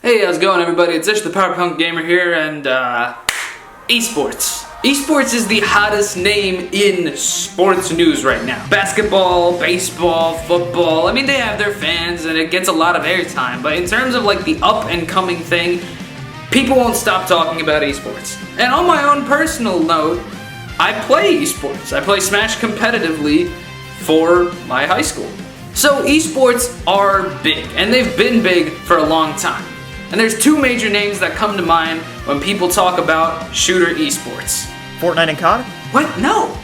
Hey, how's it going, everybody? It's Ish the Power Punk Gamer here, and esports. Esports is the hottest name in sports news right now. Basketball, baseball, football, I mean, they have their fans and it gets a lot of airtime, but in terms of like the up and coming thing, people won't stop talking about esports. And on my own personal note, I play esports. I play Smash competitively for my high school. So esports are big, and they've been big for a long time. And there's two major names that come to mind when people talk about shooter esports. Fortnite and COD? What? No!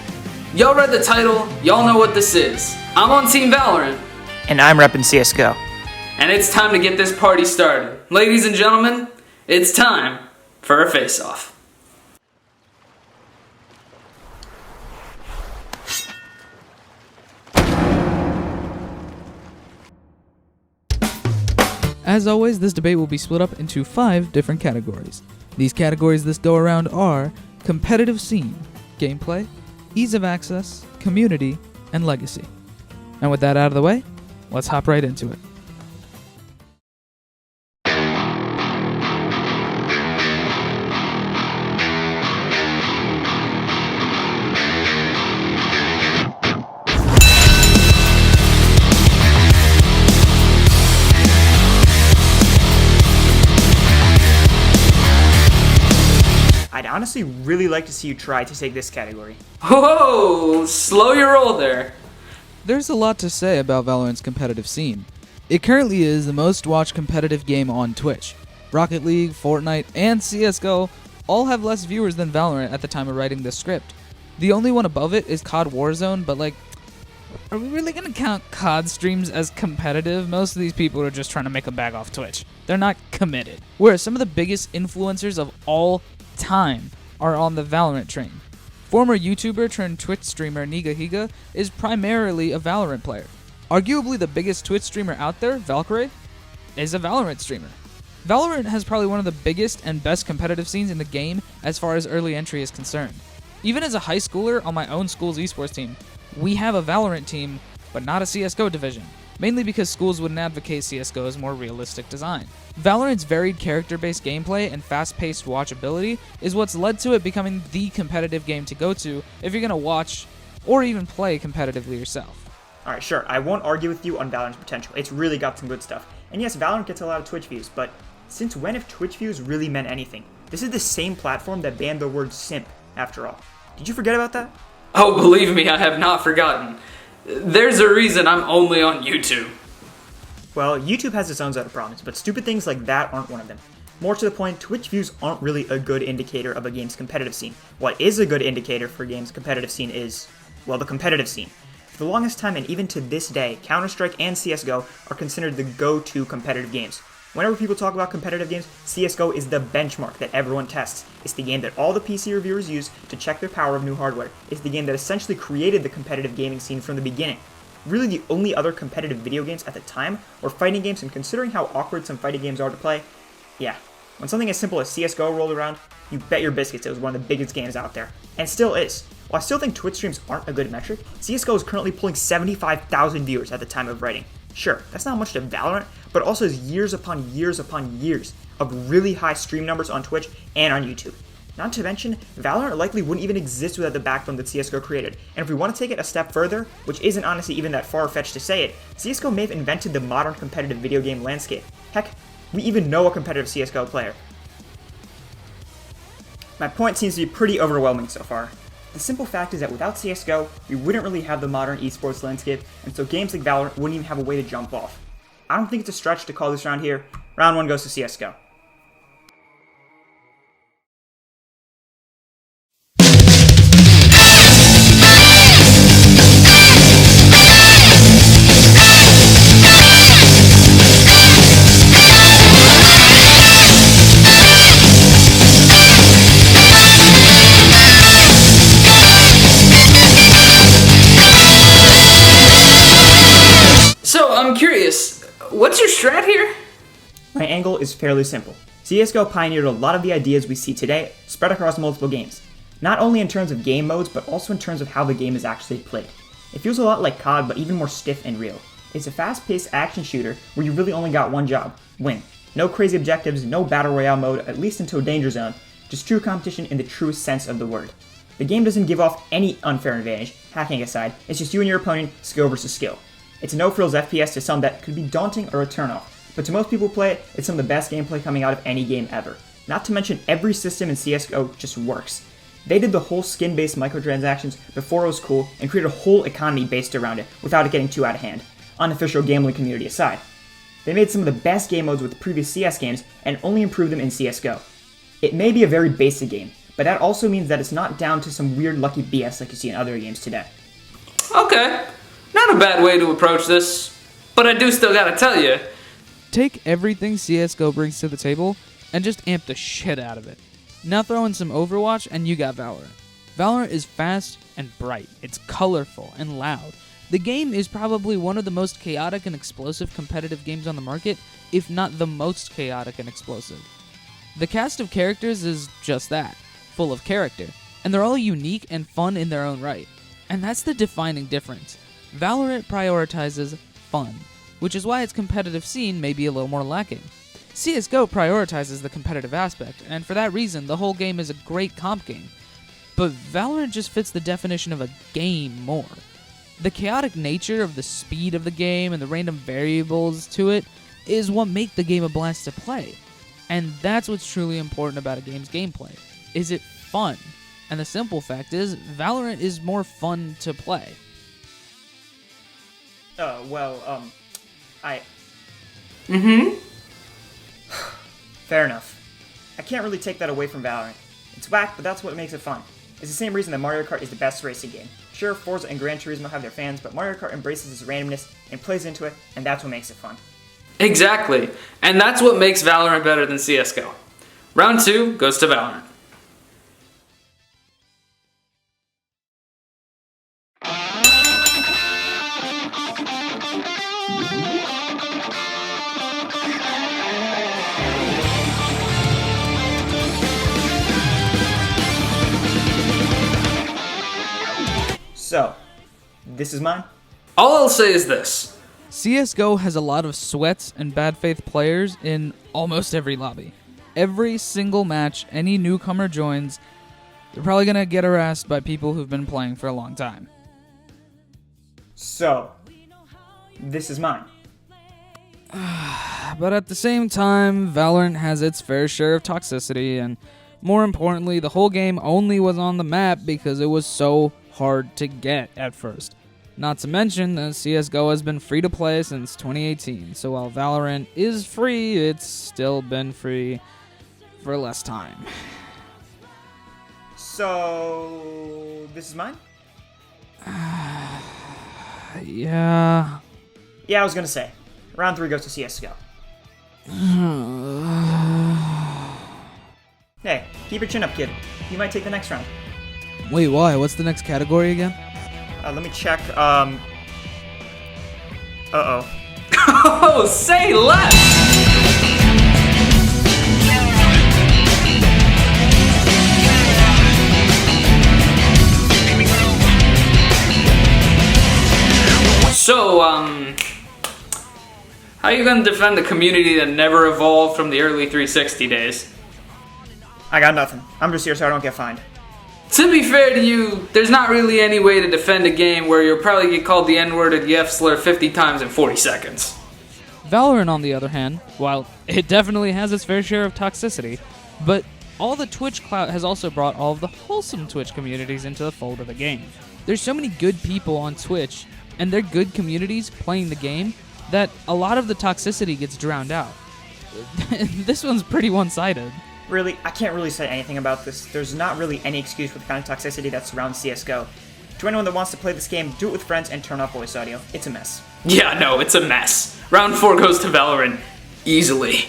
Y'all read the title, y'all know what this is. I'm on Team Valorant. And I'm repping CSGO. And it's time to get this party started. Ladies and gentlemen, it's time for a face-off. As always, this debate will be split up into 5 different categories. These categories this go around are competitive scene, gameplay, ease of access, community, and legacy. And with that out of the way, let's hop right into it. I'd honestly really like to see you try to take this category. Whoa! Slow your roll there. There's a lot to say about Valorant's competitive scene. It currently is the most watched competitive game on Twitch. Rocket League, Fortnite, and CSGO all have less viewers than Valorant at the time of writing this script. The only one above it is COD Warzone, but are we really gonna count COD streams as competitive? Most of these people are just trying to make a bag off Twitch. They're not committed. Whereas some of the biggest influencers of all time are on the Valorant train. Former YouTuber turned Twitch streamer Niga Higa is primarily a Valorant player. Arguably the biggest Twitch streamer out there, Valkyrie, is a Valorant streamer. Valorant has probably one of the biggest and best competitive scenes in the game as far as early entry is concerned. Even as a high schooler on my own school's esports team, we have a Valorant team, but not a CSGO division, mainly because schools wouldn't advocate CSGO's more realistic design. Valorant's varied character-based gameplay and fast-paced watchability is what's led to it becoming the competitive game to go to if you're going to watch or even play competitively yourself. Alright, sure, I won't argue with you on Valorant's potential. It's really got some good stuff. And yes, Valorant gets a lot of Twitch views, but since when have Twitch views really meant anything? This is the same platform that banned the word simp, after all. Did you forget about that? Oh, believe me, I have not forgotten. There's a reason I'm only on YouTube. Well, YouTube has its own set of problems, but stupid things like that aren't one of them. More to the point, Twitch views aren't really a good indicator of a game's competitive scene. What is a good indicator for a game's competitive scene is, well, the competitive scene. For the longest time, and even to this day, Counter-Strike and CSGO are considered the go-to competitive games. Whenever people talk about competitive games, CSGO is the benchmark that everyone tests. It's the game that all the PC reviewers use to check their power of new hardware. It's the game that essentially created the competitive gaming scene from the beginning. Really, the only other competitive video games at the time were fighting games, and considering how awkward some fighting games are to play, yeah. When something as simple as CSGO rolled around, you bet your biscuits it was one of the biggest games out there. And still is. While I still think Twitch streams aren't a good metric, CSGO is currently pulling 75,000 viewers at the time of writing. Sure, that's not much to Valorant, but also is years upon years upon years of really high stream numbers on Twitch and on YouTube. Not to mention, Valorant likely wouldn't even exist without the backbone that CSGO created. And if we want to take it a step further, which isn't honestly even that far-fetched to say it, CSGO may have invented the modern competitive video game landscape. Heck, we even know a competitive CSGO player. My point seems to be pretty overwhelming so far. The simple fact is that without CSGO, we wouldn't really have the modern esports landscape, and so games like Valorant wouldn't even have a way to jump off. I don't think it's a stretch to call this round here. Round 1 goes to CSGO. So, I'm curious, what's your strat here? My angle is fairly simple. CSGO pioneered a lot of the ideas we see today, spread across multiple games. Not only in terms of game modes, but also in terms of how the game is actually played. It feels a lot like COD, but even more stiff and real. It's a fast-paced action shooter where you really only got one job: win. No crazy objectives, no battle royale mode, at least until Danger Zone, just true competition in the truest sense of the word. The game doesn't give off any unfair advantage, hacking aside, it's just you and your opponent, skill versus skill. It's a no-frills FPS to some that could be daunting or a turnoff, but to most people who play it, it's some of the best gameplay coming out of any game ever. Not to mention every system in CSGO just works. They did the whole skin-based microtransactions before it was cool and created a whole economy based around it without it getting too out of hand, unofficial gambling community aside. They made some of the best game modes with the previous CS games and only improved them in CSGO. It may be a very basic game, but that also means that it's not down to some weird lucky BS like you see in other games today. Okay, not a bad way to approach this, but I do still gotta tell you. Take everything CSGO brings to the table and just amp the shit out of it. Now throw in some Overwatch and you got Valorant. Valorant is fast and bright, it's colorful and loud. The game is probably one of the most chaotic and explosive competitive games on the market, if not the most chaotic and explosive. The cast of characters is just that, full of character, and they're all unique and fun in their own right. And that's the defining difference. Valorant prioritizes fun, which is why its competitive scene may be a little more lacking. CSGO prioritizes the competitive aspect, and for that reason, the whole game is a great comp game. But Valorant just fits the definition of a game more. The chaotic nature of the speed of the game and the random variables to it is what make the game a blast to play. And that's what's truly important about a game's gameplay. Is it fun? And the simple fact is, Valorant is more fun to play. Fair enough. I can't really take that away from Valorant. It's whack, but that's what makes it fun. It's the same reason that Mario Kart is the best racing game. Sure, Forza and Gran Turismo have their fans, but Mario Kart embraces its randomness and plays into it, and that's what makes it fun. Exactly, and that's what makes Valorant better than CSGO. Round 2 goes to Valorant. So, this is mine? All I'll say is this. CSGO has a lot of sweats and bad faith players in almost every lobby. Every single match any newcomer joins, they're probably going to get harassed by people who've been playing for a long time. So, this is mine. But at the same time, Valorant has its fair share of toxicity, and more importantly, the whole game only was on the map because it was so hard to get at first. Not to mention that CSGO has been free to play since 2018, so while Valorant is free, it's still been free for less time. So, this is mine? Yeah. Yeah, I was gonna say. Round 3 goes to CSGO. Hey, keep your chin up, kid. You might take the next round. Wait, why? What's the next category again? Let me check, Uh-oh. Oh, say less! So, how are you gonna defend the community that never evolved from the early 360 days? I got nothing. I'm just here so I don't get fined. To be fair to you, there's not really any way to defend a game where you'll probably get called the N-word or the F-slur 50 times in 40 seconds. Valorant, on the other hand, while it definitely has its fair share of toxicity, but all the Twitch clout has also brought all of the wholesome Twitch communities into the fold of the game. There's so many good people on Twitch, and they're good communities playing the game, that a lot of the toxicity gets drowned out. This one's pretty one-sided. Really, I can't really say anything about this. There's not really any excuse for the kind of toxicity that surrounds CSGO. To anyone that wants to play this game, do it with friends and turn off voice audio. It's a mess. Yeah, no, it's a mess. Round 4 goes to Valorant. Easily.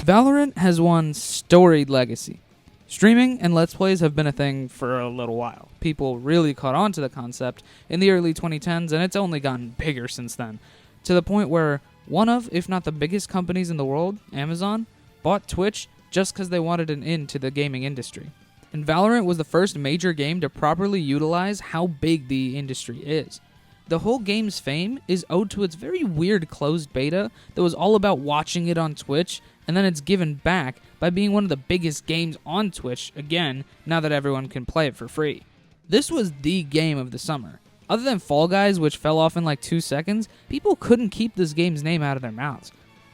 Valorant has one storied legacy. Streaming and Let's Plays have been a thing for a little while. People really caught on to the concept in the early 2010s, and it's only gotten bigger since then, to the point where one of, if not the biggest companies in the world, Amazon, bought Twitch just because they wanted an in to the gaming industry. And Valorant was the first major game to properly utilize how big the industry is. The whole game's fame is owed to its very weird closed beta that was all about watching it on Twitch, and then it's given back by being one of the biggest games on Twitch, again, now that everyone can play it for free. This was the game of the summer. Other than Fall Guys, which fell off in like 2 seconds, people couldn't keep this game's name out of their mouths.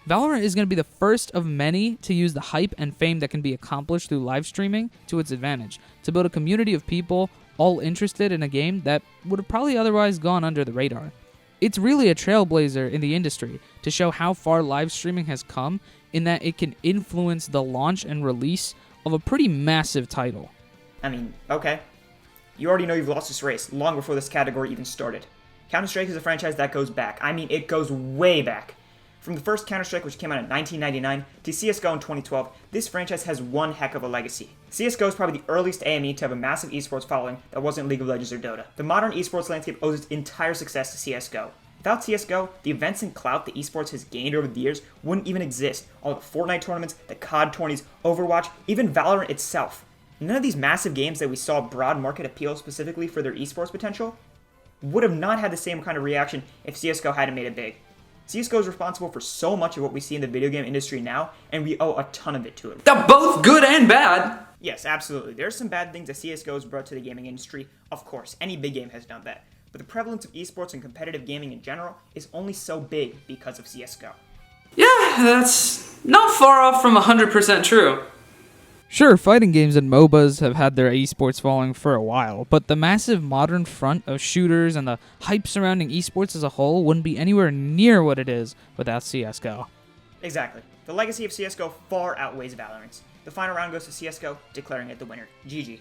Valorant is going to be the first of many to use the hype and fame that can be accomplished through live streaming to its advantage, to build a community of people all interested in a game that would have probably otherwise gone under the radar. It's really a trailblazer in the industry to show how far live streaming has come in that it can influence the launch and release of a pretty massive title. I mean, okay. You already know you've lost this race long before this category even started. Counter-Strike is a franchise that goes back. I mean, it goes way back. From the first Counter-Strike, which came out in 1999, to CSGO in 2012, this franchise has one heck of a legacy. CSGO is probably the earliest AME to have a massive esports following that wasn't League of Legends or Dota. The modern esports landscape owes its entire success to CSGO. Without CSGO, the events and clout that esports has gained over the years wouldn't even exist. All the Fortnite tournaments, the COD tourneys, Overwatch, even Valorant itself. None of these massive games that we saw broad market appeal specifically for their esports potential would have not had the same kind of reaction if CSGO hadn't made it big. CSGO is responsible for so much of what we see in the video game industry now, and we owe a ton of it to it. They're both good and bad. Yes, absolutely. There's some bad things that CSGO has brought to the gaming industry. Of course, any big game has done that. But the prevalence of esports and competitive gaming in general is only so big because of CSGO. Yeah, that's not far off from 100% true. Sure, fighting games and MOBAs have had their esports following for a while, but the massive modern front of shooters and the hype surrounding esports as a whole wouldn't be anywhere near what it is without CSGO. Exactly. The legacy of CSGO far outweighs Valorant's. The final round goes to CSGO, declaring it the winner. GG.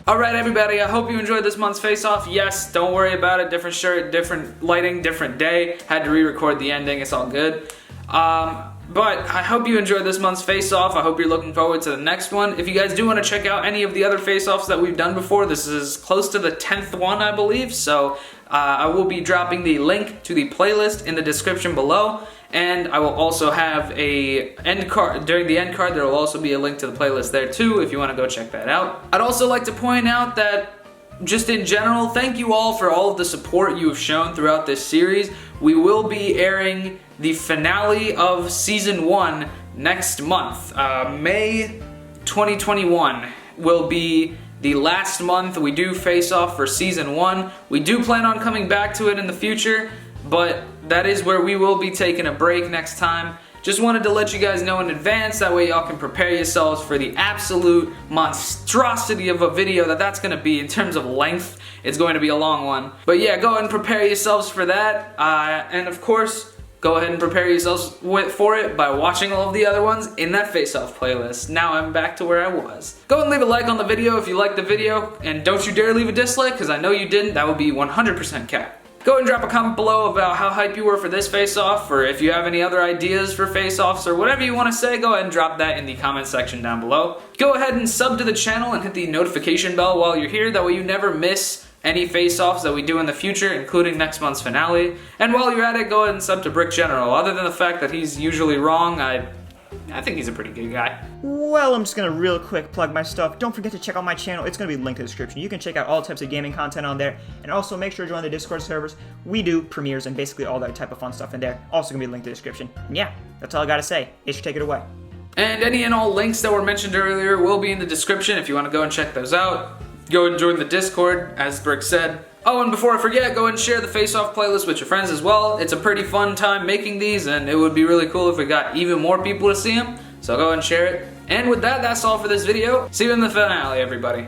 Alright everybody, I hope you enjoyed this month's face-off. Yes, don't worry about it, different shirt, different lighting, different day. Had to re-record the ending, it's all good. But I hope you enjoyed this month's face-off. I hope you're looking forward to the next one. If you guys do want to check out any of the other face-offs that we've done before, this is close to the 10th one, I believe. So I will be dropping the link to the playlist in the description below. And I will also have a end card. During the end card, there will also be a link to the playlist there too, if you want to go check that out. I'd also like to point out that, just in general, thank you all for all of the support you have shown throughout this series. We will be airing the finale of Season 1 next month. May 2021 will be the last month we do face off for Season 1. We do plan on coming back to it in the future, but that is where we will be taking a break next time. Just wanted to let you guys know in advance, that way y'all can prepare yourselves for the absolute monstrosity of a video that's going to be in terms of length. It's going to be a long one. But yeah, go ahead and prepare yourselves for that. And of course, go ahead and prepare yourselves for it by watching all of the other ones in that face-off playlist. Now I'm back to where I was. Go ahead and leave a like on the video if you liked the video, and don't you dare leave a dislike, because I know you didn't. That would be 100% cap. Go ahead and drop a comment below about how hype you were for this face-off, or if you have any other ideas for face-offs, or whatever you want to say, go ahead and drop that in the comment section down below. Go ahead and sub to the channel and hit the notification bell while you're here, that way you never miss any face-offs that we do in the future, including next month's finale. And while you're at it, go ahead and sub to Brick General. Other than the fact that he's usually wrong, I think he's a pretty good guy. Well, I'm just gonna real quick plug my stuff. Don't forget to check out my channel. It's gonna be linked in the description. You can check out all types of gaming content on there, and also make sure to join the Discord servers. We do premieres and basically all that type of fun stuff in there. Also gonna be linked in the description. And yeah, that's all I gotta say. Ish, take it away. And any and all links that were mentioned earlier will be in the description if you want to go and check those out. Go and join the Discord, as Brick said. Oh, and before I forget, go and share the face-off playlist with your friends as well. It's a pretty fun time making these, and it would be really cool if we got even more people to see them. So go and share it. And with that, that's all for this video. See you in the finale, everybody.